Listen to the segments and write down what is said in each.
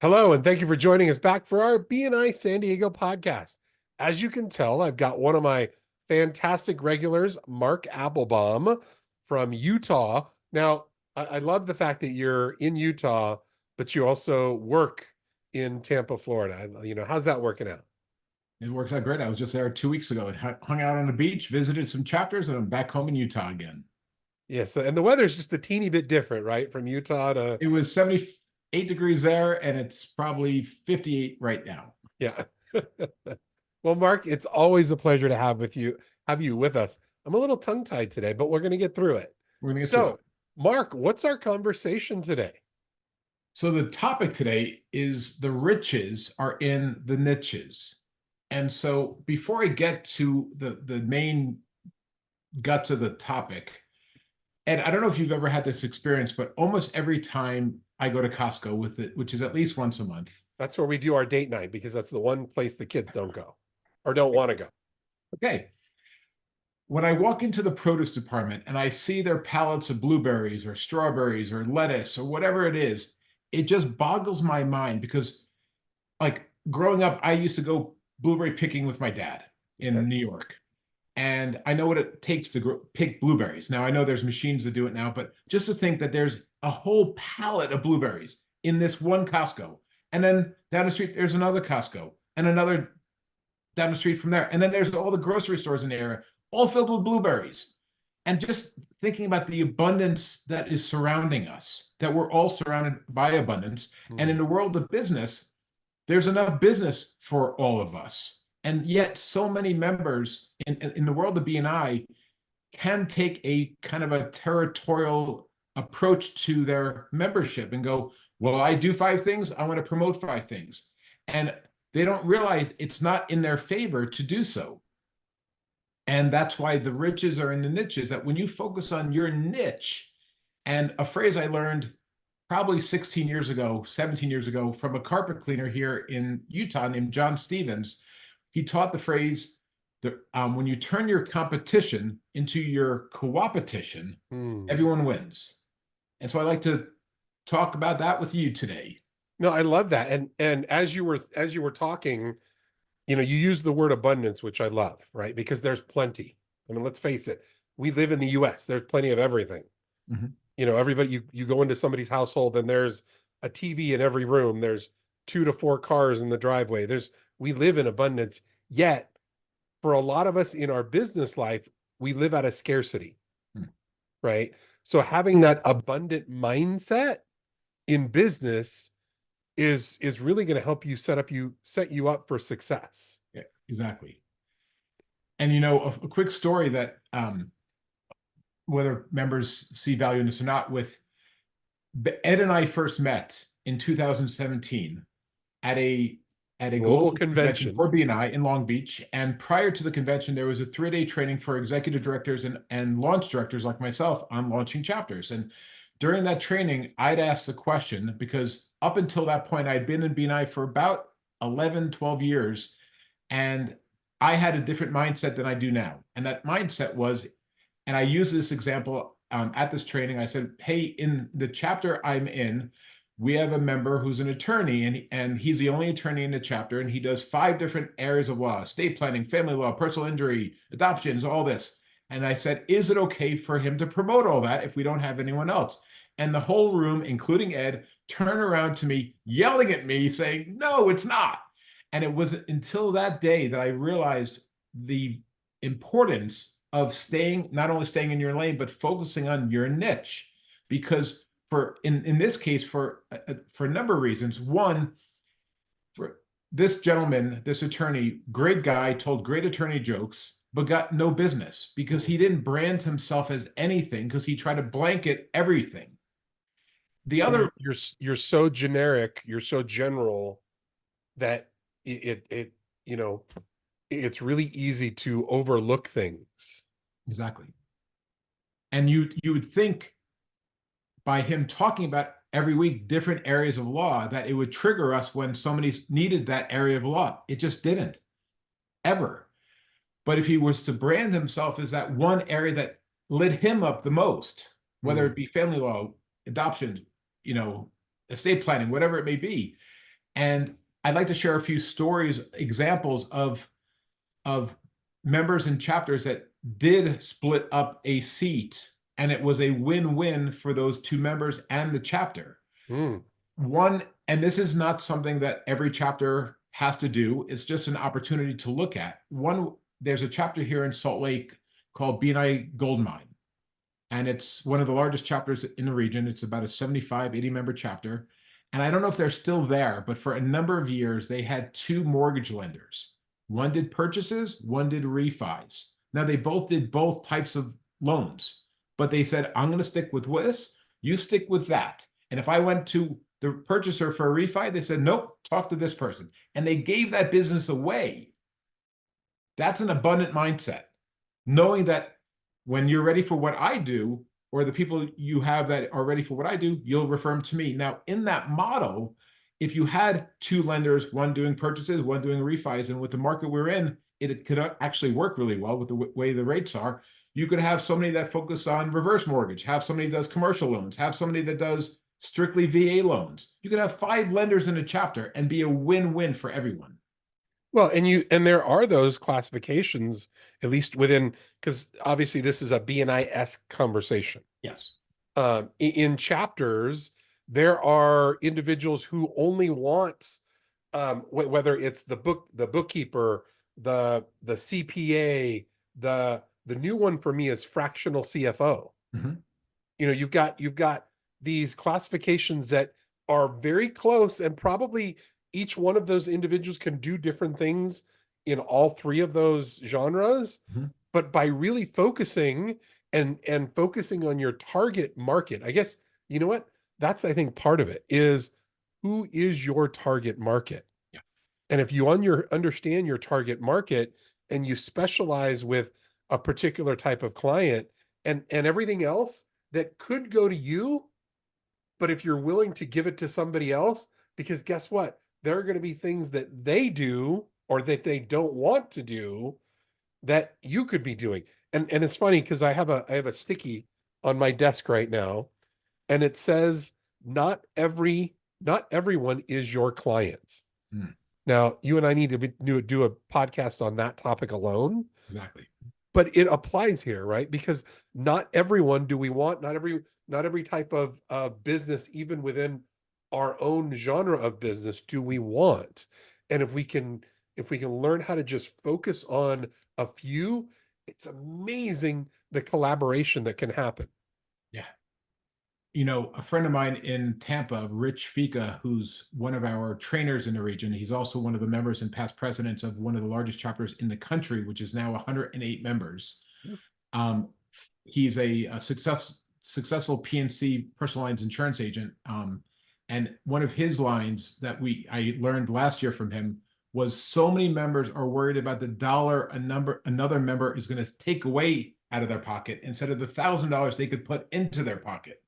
Hello, and thank you for joining us back for our BNI San Diego podcast. As you can tell, I've got one of my fantastic regulars, Mark Appelbaum from Utah. Now, I love the fact that you're in Utah, but you also work in Tampa, Florida. How's that working out? It works out great. I was just there 2 weeks ago and hung out on the beach, visited some chapters, and I'm back home in Utah again. Yes, and the weather's just a teeny bit different, right? From Utah to It was 78 degrees there, and it's probably 58 right now. yeah. Well, Mark, it's always a pleasure to have you with us. I'm a little tongue-tied today, but we're going to get through it. We're going to get through it. Mark, what's our conversation today? So the topic today is the riches are in the niches. And so before I get to the main guts of the topic, and I don't know if you've ever had this experience, but almost every time I go to Costco with it, which is at least once a month. That's where we do our date night because that's the one place the kids don't go or don't want to go. Okay. When I walk into the produce department and I see their pallets of blueberries or strawberries or lettuce or whatever it is, it just boggles my mind because, like, growing up, I used to go blueberry picking with my dad in New York. And I know what it takes to pick blueberries. Now, I know there's machines that do it now, but just to think that there's a whole pallet of blueberries in this one Costco. And then down the street, there's another Costco and another down the street from there. And then there's all the grocery stores in the area, all filled with blueberries. And just thinking about the abundance that is surrounding us, that we're all surrounded by abundance. And in the world of business, there's enough business for all of us. And yet so many members in the world of BNI can take a kind of a territorial approach to their membership and go, well, I do 5 things, I want to promote 5 things. And they don't realize it's not in their favor to do so. And that's why the riches are in the niches, that when you focus on your niche, and a phrase I learned probably 16 years ago, 17 years ago, from a carpet cleaner here in Utah named John Stevens. He taught the phrase that when you turn your competition into your co-opetition, everyone wins. And so I like to talk about that with you today. No, I love that. And as you were talking, you use the word abundance, which I love, right? Because there's plenty. I mean, let's face it. We live in the US. There's plenty of everything. Everybody, you go into somebody's household and there's a TV in every room. There's 2 to 4 cars in the driveway. We live in abundance. Yet, for a lot of us in our business life, we live out of scarcity, right? So having that abundant mindset in business is really going to help you set you up for success. Yeah, exactly. And a quick story that whether members see value in this or not, with Ed and I first met in 2017 at a global convention for BNI in Long Beach. And prior to the convention, there was a 3-day training for executive directors and launch directors like myself on launching chapters. And during that training, I'd asked the question, because up until that point, I'd been in BNI for about 11, 12 years, and I had a different mindset than I do now. And that mindset was, and I use this example at this training, I said, hey, in the chapter I'm in, we have a member who's an attorney, and he's the only attorney in the chapter, and he does 5 different areas of law: estate planning, family law, personal injury, adoptions, all this. And I said, is it okay for him to promote all that if we don't have anyone else? And the whole room, including Ed, turned around to me, yelling at me, saying, no, it's not. And it was until that day that I realized the importance of not only staying in your lane, but focusing on your niche. Because in this case, for a number of reasons. One, for this gentleman, this attorney, great guy, told great attorney jokes, but got no business because he didn't brand himself as anything, because he tried to blanket everything. The other, you're so generic, you're so general that it's really easy to overlook things. Exactly. And you would think by him talking about every week different areas of law that it would trigger us when somebody needed that area of law. It just didn't, ever. But if he was to brand himself as that one area that lit him up the most, whether it be family law, adoption, estate planning, whatever it may be, And I'd like to share a few stories, examples of members and chapters that did split up a seat, and it was a win-win for those two members and the chapter. Mm. One, and this is not something that every chapter has to do, it's just an opportunity to look at. One, there's a chapter here in Salt Lake called BNI Gold Mine, and it's one of the largest chapters in the region. It's about a 75, 80 member chapter. And I don't know if they're still there, but for a number of years, they had two mortgage lenders. One did purchases, one did refis. Now, they both did both types of loans, but they said, I'm going to stick with this, you stick with that. And if I went to the purchaser for a refi, they said, nope, talk to this person. And they gave that business away. That's an abundant mindset, knowing that when you're ready for what I do, or the people you have that are ready for what I do, you'll refer them to me. Now, in that model, if you had two lenders, one doing purchases, one doing refis, and with the market we're in, it could actually work really well with the way the rates are. You could have somebody that focuses on reverse mortgage, have somebody that does commercial loans, have somebody that does strictly VA loans. You could have 5 lenders in a chapter and be a win-win for everyone. Well, and there are those classifications, at least within, because obviously this is a BNI-esque conversation. Yes. In chapters, there are individuals who only want, whether it's the bookkeeper, the CPA, the new one for me is fractional CFO. Mm-hmm. You know, you've got these classifications that are very close, and probably each one of those individuals can do different things in all 3 of those genres. Mm-hmm. But by really focusing and focusing on your target market, I guess, you know what? That's, I think, part of it is, who is your target market? Yeah. And if you understand your target market and you specialize with a particular type of client, and everything else that could go to you, but if you're willing to give it to somebody else, because guess what? There are going to be things that they do or that they don't want to do that you could be doing. And it's funny because I have a sticky on my desk right now, and it says, not everyone is your client. Mm. Now, you and I need to do a podcast on that topic alone. Exactly. But it applies here, right? Because not everyone do we want, not every type of business, even within our own genre of business, do we want. And if we can learn how to just focus on a few, it's amazing the collaboration that can happen. Yeah. You know, a friend of mine in Tampa, Rich Fika, who's one of our trainers in the region, he's also one of the members and past presidents of one of the largest chapters in the country, which is now 108 members. He's a successful PNC personal lines insurance agent. And one of his lines that I learned last year from him was, so many members are worried about the dollar another member is going to take away out of their pocket instead of the $1,000 they could put into their pocket.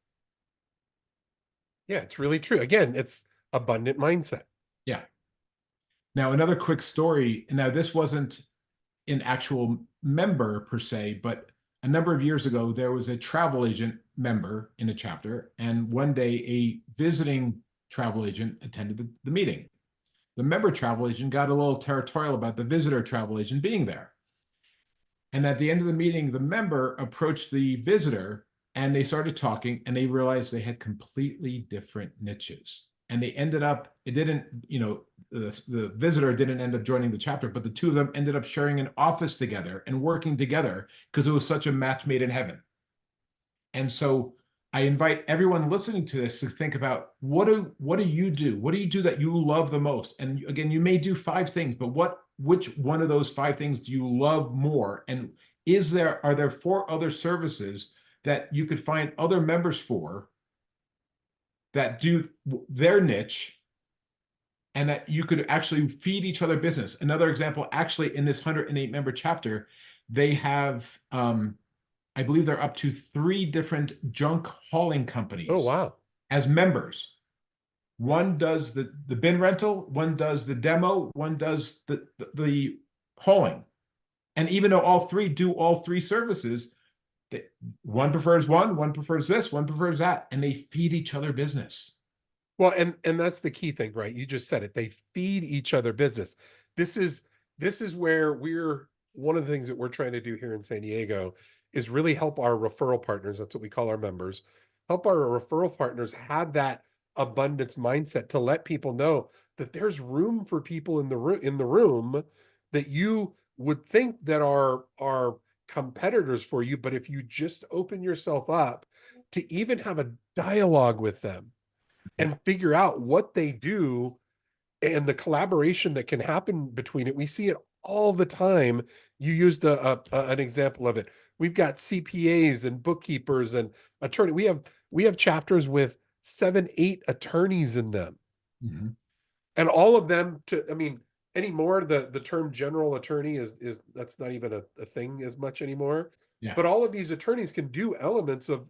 Yeah, it's really true. Again, it's abundant mindset. Yeah. Now, another quick story. Now, this wasn't an actual member per se, but a number of years ago, there was a travel agent member in a chapter, and one day a visiting travel agent attended the meeting. The member travel agent got a little territorial about the visitor travel agent being there. And at the end of the meeting, the member approached the visitor and they started talking, and they realized they had completely different niches. And they ended up, it didn't, you know, the visitor didn't end up joining the chapter, but the two of them ended up sharing an office together and working together because it was such a match made in heaven. And so I invite everyone listening to this to think about, what do you do? What do you do that you love the most? And again, you may do 5 things, but which one of those 5 things do you love more? And are there 4 other services that you could find other members for that do their niche, and that you could actually feed each other business? Another example, actually, in this 108 member chapter, they have, I believe they're up to 3 different junk hauling companies. Oh, wow. As members. One does the bin rental, one does the demo, one does the hauling. And even though all 3 do all 3 services, one prefers one prefers this, one prefers that, and they feed each other business. Well, and that's the key thing, right? You just said it. They feed each other business. This is this is where we're one of the things that we're trying to do here in San Diego is really help our referral partners. That's what we call our members. Help our referral partners have that abundance mindset to let people know that there's room for people in the room that you would think that are competitors for you, but if you just open yourself up to even have a dialogue with them and figure out what they do and the collaboration that can happen between it. We see it all the time. You used an example of it. We've got CPAs and bookkeepers and attorney. We have chapters with 7, 8 attorneys in them, Mhm. and all of them I mean, anymore, the term general attorney is that's not even a thing as much anymore. Yeah. But all of these attorneys can do elements of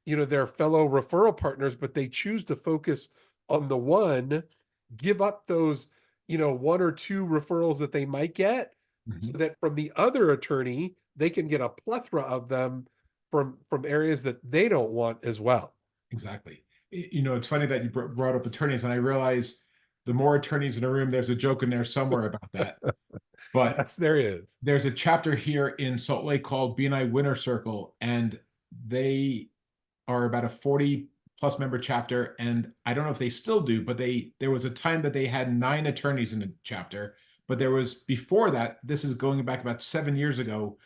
their fellow referral partners, but they choose to focus on the one, give up those 1 or 2 referrals that they might get, so Mhm. that from the other attorney they can get a plethora of them from areas that they don't want as well. Exactly. It's funny that you brought up attorneys, and I realize the more attorneys in a room, there's a joke in there somewhere about that. But Yes, there is. there's a chapter here in Salt Lake called BNI Winner Circle, and they are about a 40 plus member chapter. And I don't know if they still do, but there was a time that they had 9 attorneys in the chapter. But there was before that, this is going back about 7 years ago,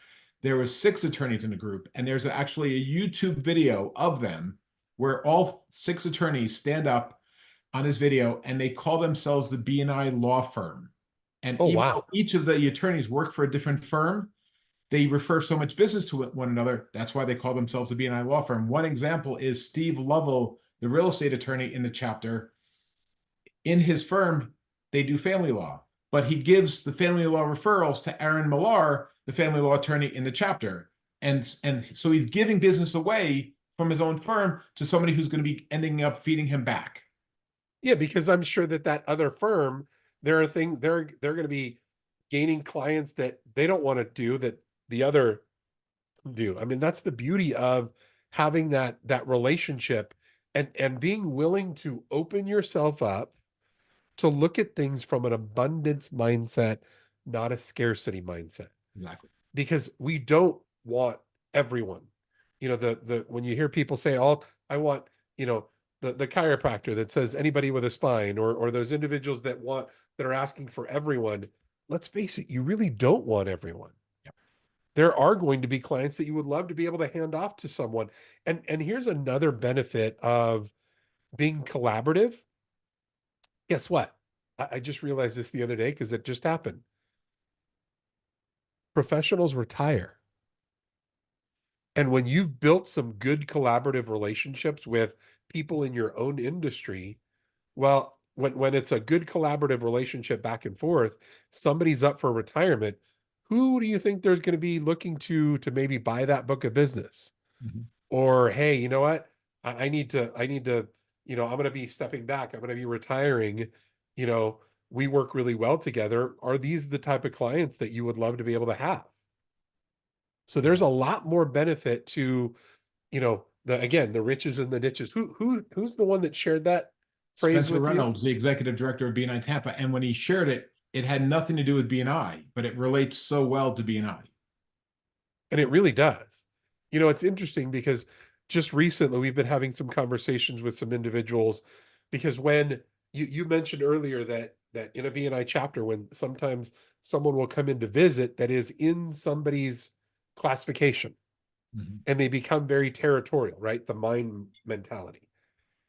there was 6 attorneys in the group. And there's actually a YouTube video of them where all 6 attorneys stand up on this video and they call themselves the BNI law firm. And Oh, even though wow. each of the attorneys work for a different firm, they refer so much business to one another. That's why they call themselves a BNI law firm. One example is Steve Lovell, the real estate attorney in the chapter. In his firm, they do family law, but he gives the family law referrals to Aaron Millar, the family law attorney in the chapter. And so he's giving business away from his own firm to somebody who's going to be ending up feeding him back. Yeah, because I'm sure that other firm, there are things they're going to be gaining clients that they don't want to do that the other do. I mean, that's the beauty of having that relationship and being willing to open yourself up to look at things from an abundance mindset, not a scarcity mindset. Exactly. Because we don't want everyone. The when you hear people say, "Oh, I want," the chiropractor that says anybody with a spine, or those individuals that are asking for everyone. Let's face it, you really don't want everyone. Yep. There are going to be clients that you would love to be able to hand off to someone. And here's another benefit of being collaborative. Guess what? I just realized this the other day because it just happened. Professionals retire. And when you've built some good collaborative relationships with people in your own industry, well, when it's a good collaborative relationship back and forth, somebody's up for retirement. Who do you think there's going to be looking to maybe buy that book of business? Mm-hmm. Or, hey, you know what? I need to, I'm going to be stepping back. I'm going to be retiring. You know, we work really well together. Are these the type of clients that you would love to be able to have? So there's a lot more benefit to, the riches and the niches. Who's the one that shared that phrase Spencer with you? Reynolds, the executive director of BNI Tampa. And when he shared it, it had nothing to do with BNI, but it relates so well to BNI. And it really does. It's interesting because just recently we've been having some conversations with some individuals, because when you mentioned earlier that in a BNI chapter, when sometimes someone will come in to visit that is in somebody's classification, Mhm. and they become very territorial, right? The mind mentality.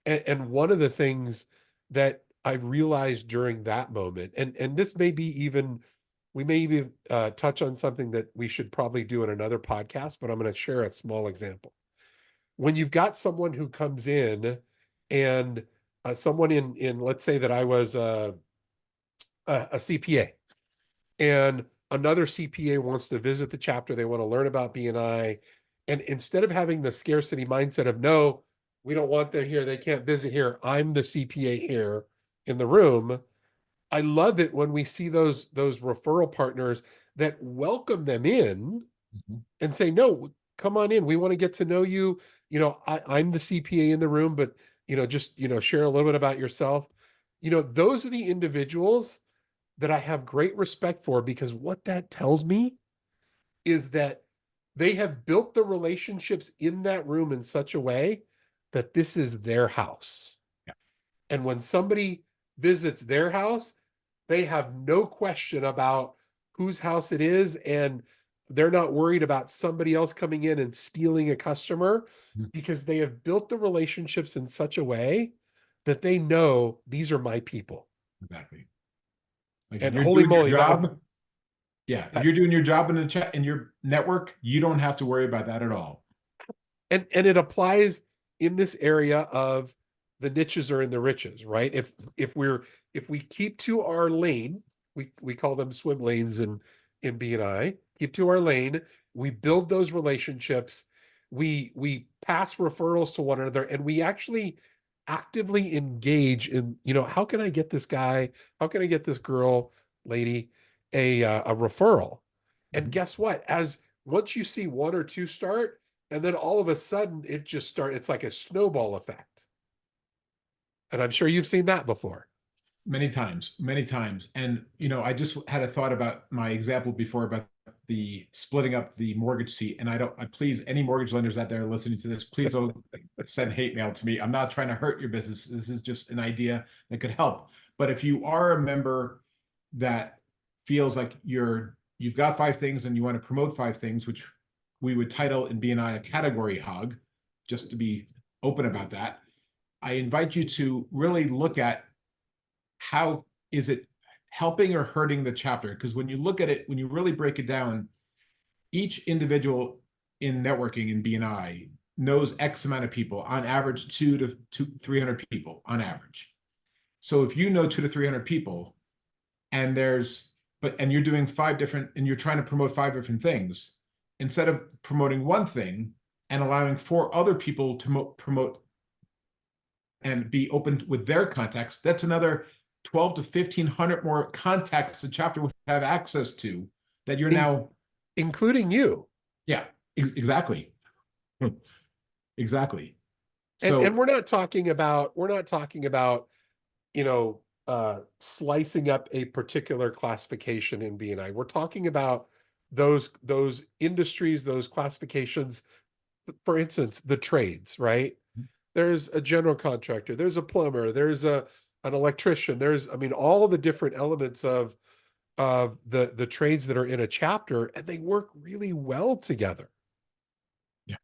And one of the things that I realized during that moment, and this may be even, we may even touch on something that we should probably do in another podcast, but I'm going to share a small example. When you've got someone who comes in and someone in, let's say that I was a CPA, and another CPA wants to visit the chapter, they want to learn about BNI. And instead of having the scarcity mindset of, no, we don't want them here, they can't visit here, I'm the CPA here in the room. I love it when we see those referral partners that welcome them in Mhm. and say, no, come on in. We want to get to know you. I'm the CPA in the room, but just, share a little bit about yourself. Those are the individuals that I have great respect for, because what that tells me is that they have built the relationships in that room in such a way that this is their house. Yeah. And when somebody visits their house, they have no question about whose house it is, and they're not worried about somebody else coming in and stealing a customer, Mhm. because they have built the relationships in such a way that they know these are my people. Exactly. Like if And you're holy doing your moly, job, yeah, if that you're doing your job in the chat in your network, you don't have to worry about that at all. and it applies in this area of the niches are in the riches, right? If we keep to our lane, we call them swim lanes in BNI, keep to our lane, we build those relationships, we pass referrals to one another, and we actually actively engage in, how can I get this guy, how can I get this girl, lady, a referral? And Mhm. guess what? As once you see one or two start, and then all of a sudden it's like a snowball effect. And I'm sure you've seen that before. Many times, many times. And, I just had a thought about my example before about the splitting up the mortgage seat. And I please, any mortgage lenders out there listening to this, please don't send hate mail to me. I'm not trying to hurt your business. This is just an idea that could help. But if you are a member that feels like you've got five things and you want to promote five things, which we would title in BNI a category hog, just to be open about that, I invite you to really look at how is it helping or hurting the chapter? Because when you look at it, when you really break it down, each individual in networking in BNI knows X amount of people, on average, 300 people on average. So if you know 200 to 300 people, and and you're doing and you're trying to promote five different things, instead of promoting one thing and allowing four other people to promote and be open with their contacts, that's another 12 to 1500 more contacts the chapter would have access to that you're In, now. including you. Yeah, exactly. Exactly. And So we're not talking about, slicing up a particular classification in BNI. We're talking about those industries, those classifications. For instance, the trades, right? There's a general contractor, there's a plumber, there's an electrician, I mean, all the different elements of the trades that are in a chapter, and they work really well together. yeah,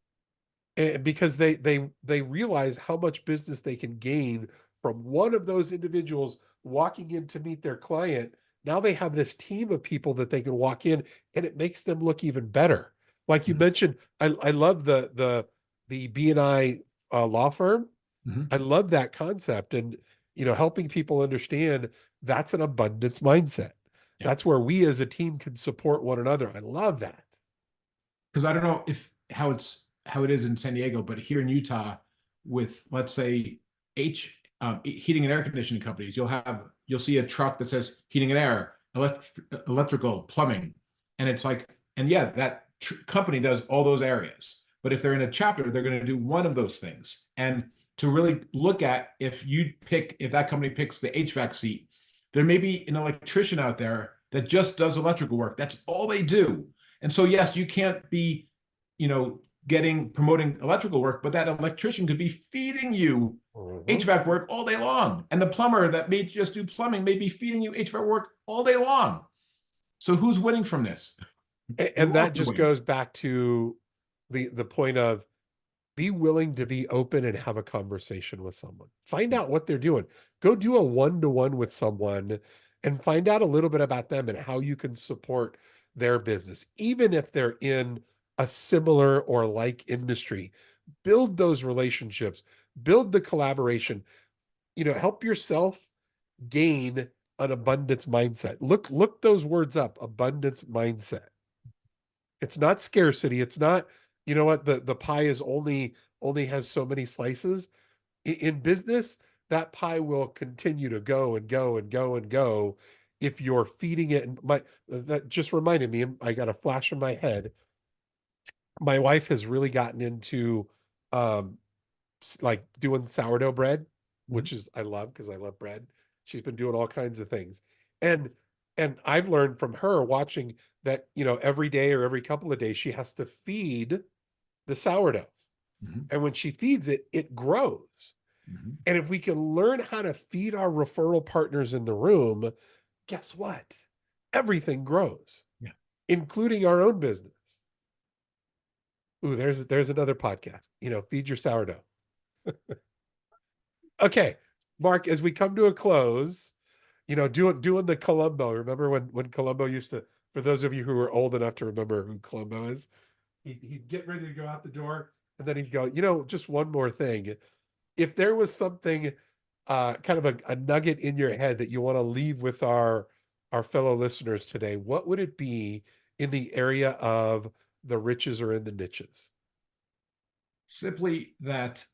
And because they realize how much business they can gain from one of those individuals walking in to meet their client. Now they have this team of people that they can walk in, and it makes them look even better. Like you mhm, mentioned, I love the BNI law firm. mhm, I love that concept, and helping people understand that's an abundance mindset. yeah. That's where we as a team can support one another. I love that. Because I don't know if how it is in San Diego, but here in Utah, with let's say heating and air conditioning companies, you'll see a truck that says heating and air, electrical, plumbing, and it's like, and yeah, that company does all those areas. But if they're in a chapter, they're going to do one of those things. And to really look at if that company picks the HVAC seat, there may be an electrician out there that just does electrical work. That's all they do. And so, yes, you can't be, promoting electrical work, but that electrician could be feeding you Mhm. HVAC work all day long. And the plumber that may just do plumbing may be feeding you HVAC work all day long. So who's winning from this? And We're all that going to just win. goes back to the point of be willing to be open and have a conversation with someone. Find Yeah. out what they're doing. Go do a one-to-one with someone and find out a little bit about them and how you can support their business, even if they're in a similar or like industry. Build those relationships, build the collaboration, help yourself gain an abundance mindset. Look those words up, abundance mindset. It's not scarcity. It's not, what, the pie is only has so many slices. In business, that pie will continue to go and go and go and go if you're feeding it. And that just reminded me, I got a flash in my head. My wife has really gotten into um like doing sourdough bread, Mhm. which is I love because I love bread. She's been doing all kinds of things. And I've learned from her watching that, every day or every couple of days she has to feed the sourdough. Mhm. And when she feeds it, it grows. Mhm. And if we can learn how to feed our referral partners in the room, guess what? Everything grows, Yeah. including our own business. Ooh, there's another podcast, feed your sourdough. Okay, Mark, as we come to a close, doing the Columbo. Remember when Columbo used to, for those of you who are old enough to remember who Columbo is, he'd get ready to go out the door, and then he'd go, just one more thing. If there was something, kind of a nugget in your head that you want to leave with our fellow listeners today, what would it be in the area of the riches or in the niches? Simply that,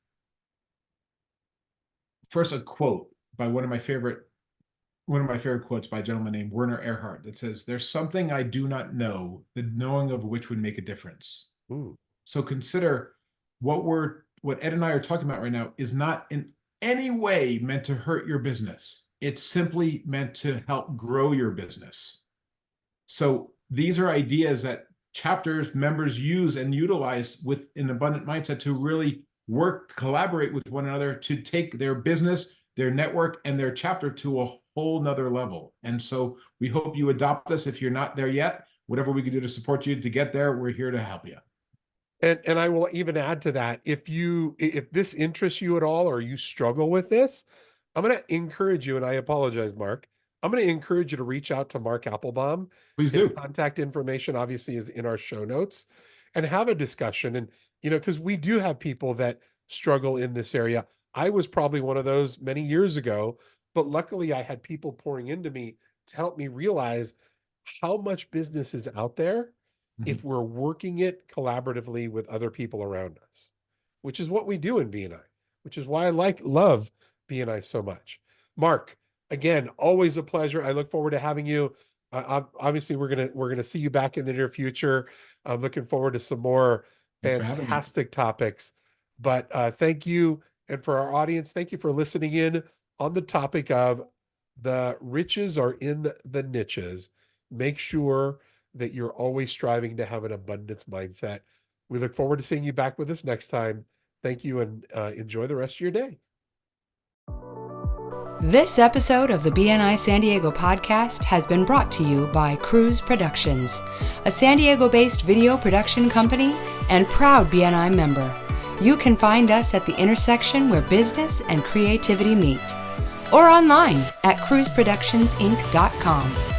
first, a quote by one of my favorite quotes by a gentleman named Werner Erhard that says, "There's something I do not know, the knowing of which would make a difference." Ooh. So consider what Ed and I are talking about right now is not in any way meant to hurt your business. It's simply meant to help grow your business. So these are ideas that chapters members use and utilize with an abundant mindset to really collaborate with one another to take their business, their network, and their chapter to a whole nother level. And so we hope you adopt this. If you're not there yet, whatever we can do to support you to get there, we're here to help you. And I will even add to that, if this interests you at all or you struggle with this, I'm going to encourage you, and I apologize, Mark. I'm going to encourage you to reach out to Mark Appelbaum. Please His do. contact information obviously is in our show notes, and have a discussion. And, because we do have people that struggle in this area. I was probably one of those many years ago, but luckily I had people pouring into me to help me realize how much business is out there if we're working it collaboratively with other people around us, which is what we do in BNI, which is why I love BNI so much. Mark, again, always a pleasure. I look forward to having you. Obviously, we're gonna see you back in the near future. I'm looking forward to some more Thanks for having me. fantastic topics. But thank you, and for our audience, thank you for listening in on the topic of the riches are in the niches. Make sure that you're always striving to have an abundance mindset. We look forward to seeing you back with us next time. Thank you, and enjoy the rest of your day. This episode of the BNI San Diego Podcast has been brought to you by Cruise Productions, a San Diego-based video production company and proud BNI member. You can find us at the intersection where business and creativity meet, or online at cruiseproductionsinc.com.